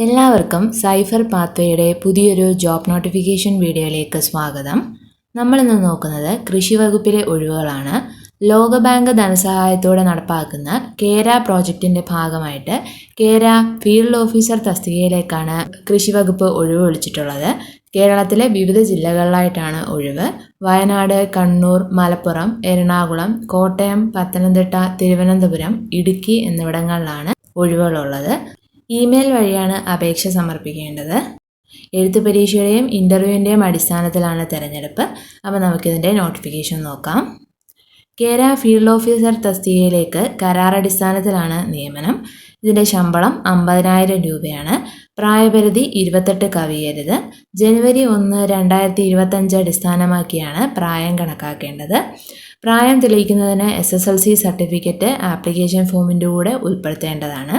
എല്ലാവർക്കും സൈഫർ പാത്വേയുടെ പുതിയൊരു job notification വീഡിയോയിലേക്ക് സ്വാഗതം. നമ്മളിന്ന് നോക്കുന്നത് കൃഷി വകുപ്പിലെ ഒഴിവുകളാണ്. ലോകബാങ്ക് ധനസഹായത്തോടെ നടപ്പാക്കുന്ന കേര പ്രോജക്റ്റിൻ്റെ ഭാഗമായിട്ട് കേര ഫീൽഡ് ഓഫീസർ തസ്തികയിലേക്കാണ് കൃഷി വകുപ്പ് ഒഴിവ് വിളിച്ചിട്ടുള്ളത്. കേരളത്തിലെ വിവിധ ജില്ലകളിലായിട്ടാണ് ഒഴിവ്. വയനാട്, കണ്ണൂർ, മലപ്പുറം, എറണാകുളം, കോട്ടയം, പത്തനംതിട്ട, തിരുവനന്തപുരം, ഇടുക്കി എന്നിവിടങ്ങളിലാണ് ഒഴിവുകളുള്ളത്. ഇമെയിൽ വഴിയാണ് അപേക്ഷ സമർപ്പിക്കേണ്ടത്. എഴുത്ത് പരീക്ഷയുടെയും ഇൻ്റർവ്യൂവിൻ്റെയും അടിസ്ഥാനത്തിലാണ് തിരഞ്ഞെടുപ്പ്. അപ്പോൾ നമുക്കിതിൻ്റെ നോട്ടിഫിക്കേഷൻ നോക്കാം. കേര ഫീൽഡ് ഓഫീസർ തസ്തികയിലേക്ക് കരാറടിസ്ഥാനത്തിലാണ് നിയമനം. ഇതിൻ്റെ ശമ്പളം 50,000 രൂപയാണ്. പ്രായപരിധി 28 കവിയരുത്. ജനുവരി 1, 2025 അടിസ്ഥാനമാക്കിയാണ് പ്രായം കണക്കാക്കേണ്ടത്. പ്രായം തെളിയിക്കുന്നതിന് SSLC സർട്ടിഫിക്കറ്റ് ആപ്ലിക്കേഷൻ ഫോമിൻ്റെ കൂടെ ഉൾപ്പെടുത്തേണ്ടതാണ്.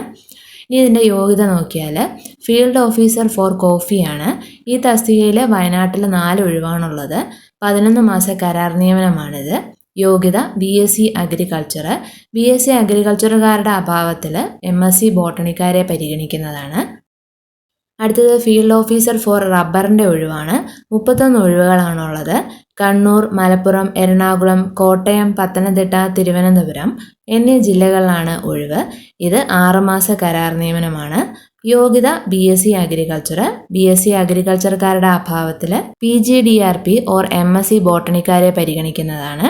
ഇനി ഇതിൻ്റെ യോഗ്യത നോക്കിയാൽ ഫീൽഡ് ഓഫീസർ ഫോർ കോഫിയാണ്. ഈ തസ്തികയിൽ വയനാട്ടിൽ 4 ഒഴിവാണുള്ളത്. 11 മാസ കരാർ നിയമനമാണിത്. യോഗ്യത BSc അഗ്രികൾച്ചർ. BSc അഗ്രികൾച്ചറുകാരുടെ അഭാവത്തിൽ MSc ബോട്ടണിക്കാരെ പരിഗണിക്കുന്നതാണ്. അടുത്തത് ഫീൽഡ് ഓഫീസർ ഫോർ റബ്ബറിൻ്റെ ഒഴിവാണ്. 31 ഒഴിവുകളാണുള്ളത്. കണ്ണൂർ, മലപ്പുറം, എറണാകുളം, കോട്ടയം, പത്തനംതിട്ട, തിരുവനന്തപുരം എന്നീ ജില്ലകളിലാണ് ഒഴിവ്. ഇത് 6 മാസ കരാർ നിയമനമാണ്. യോഗ്യത BSc അഗ്രികൾച്ചർ. BSc അഗ്രികൾച്ചർക്കാരുടെ അഭാവത്തിൽ PGDRP ഓർ MSc ബോട്ടണിക്കാരെ പരിഗണിക്കുന്നതാണ്.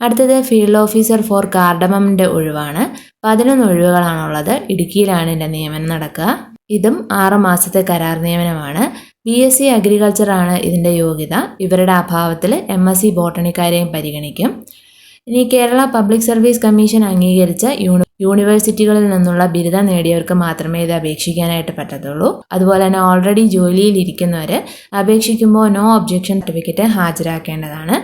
അടുത്തത് ഫീൽഡ് ഓഫീസർ ഫോർ കാർഡമമിൻ്റെ ഒഴിവാണ്. 11 ഒഴിവുകളാണുള്ളത്. ഇടുക്കിയിലാണ് ഇതിൻ്റെ നിയമനം നടക്കുക. ഇതും 6 മാസത്തെ കരാർ നിയമനമാണ്. BSc അഗ്രികൾച്ചറാണ് ഇതിൻ്റെ യോഗ്യത. ഇവരുടെ അഭാവത്തിൽ MSc ബോട്ടണിക്കാരെയും പരിഗണിക്കും. ഇനി കേരള പബ്ലിക് സർവീസ് കമ്മീഷൻ അംഗീകരിച്ച യൂണിവേഴ്സിറ്റികളിൽ നിന്നുള്ള ബിരുദം നേടിയവർക്ക് മാത്രമേ ഇത് അപേക്ഷിക്കാനായിട്ട് പറ്റത്തുള്ളൂ. അതുപോലെ തന്നെ ഓൾറെഡി ജോലിയിൽ ഇരിക്കുന്നവർ അപേക്ഷിക്കുമ്പോൾ നോ ഒബ്ജെക്ഷൻ സർട്ടിഫിക്കറ്റ് ഹാജരാക്കേണ്ടതാണ്.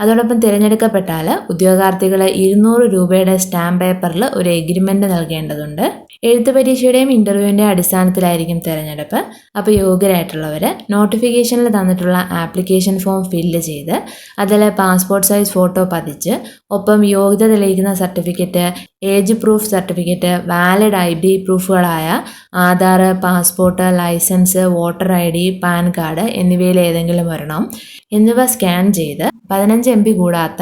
അതോടൊപ്പം തിരഞ്ഞെടുക്കപ്പെട്ടാൽ ഉദ്യോഗാർത്ഥികൾ 200 രൂപയുടെ സ്റ്റാമ്പ് പേപ്പറിൽ ഒരു എഗ്രിമെൻ്റ് നൽകേണ്ടതുണ്ട്. എഴുത്ത് പരീക്ഷയുടെയും ഇൻ്റർവ്യൂവിൻ്റെയും അടിസ്ഥാനത്തിലായിരിക്കും തിരഞ്ഞെടുപ്പ്. അപ്പോൾ യോഗ്യരായിട്ടുള്ളവർ നോട്ടിഫിക്കേഷനിൽ തന്നിട്ടുള്ള ആപ്ലിക്കേഷൻ ഫോം ഫില്ല് ചെയ്ത് അതിൽ പാസ്പോർട്ട് സൈസ് ഫോട്ടോ പതിച്ച് ഒപ്പം യോഗ്യത തെളിയിക്കുന്ന certificate, age proof certificate, valid ID പ്രൂഫുകളായ Aadhaar, passport, licence, voter ID, PAN card എന്നിവയിൽ ഏതെങ്കിലും ഒരെണ്ണം എന്നിവ സ്കാൻ ചെയ്ത് 15 MB കൂടാത്ത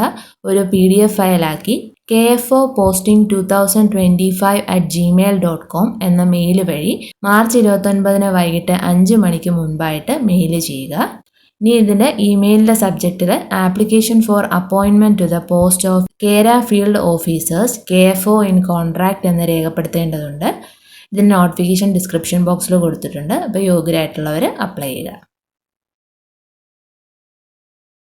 ഒരു PDF ഫയലാക്കി KFO posting 2025@gmail.com എന്ന മെയിൽ വഴി മാർച്ച് 29 വൈകിട്ട് 5 മണിക്ക് മുൻപായിട്ട് മെയിൽ ചെയ്യുക. ഇനി ഇതിൻ്റെ ഇമെയിലിൻ്റെ സബ്ജക്റ്റിൽ application for appointment to the post of Kera field officers KFO in contract എന്ന് രേഖപ്പെടുത്തേണ്ടതുണ്ട്. ഇതിൻ്റെ നോട്ടിഫിക്കേഷൻ ഡിസ്ക്രിപ്ഷൻ ബോക്സിൽ കൊടുത്തിട്ടുണ്ട്. അപ്പോൾ യോഗ്യരായിട്ടുള്ളവർ അപ്ലൈ ചെയ്യുക.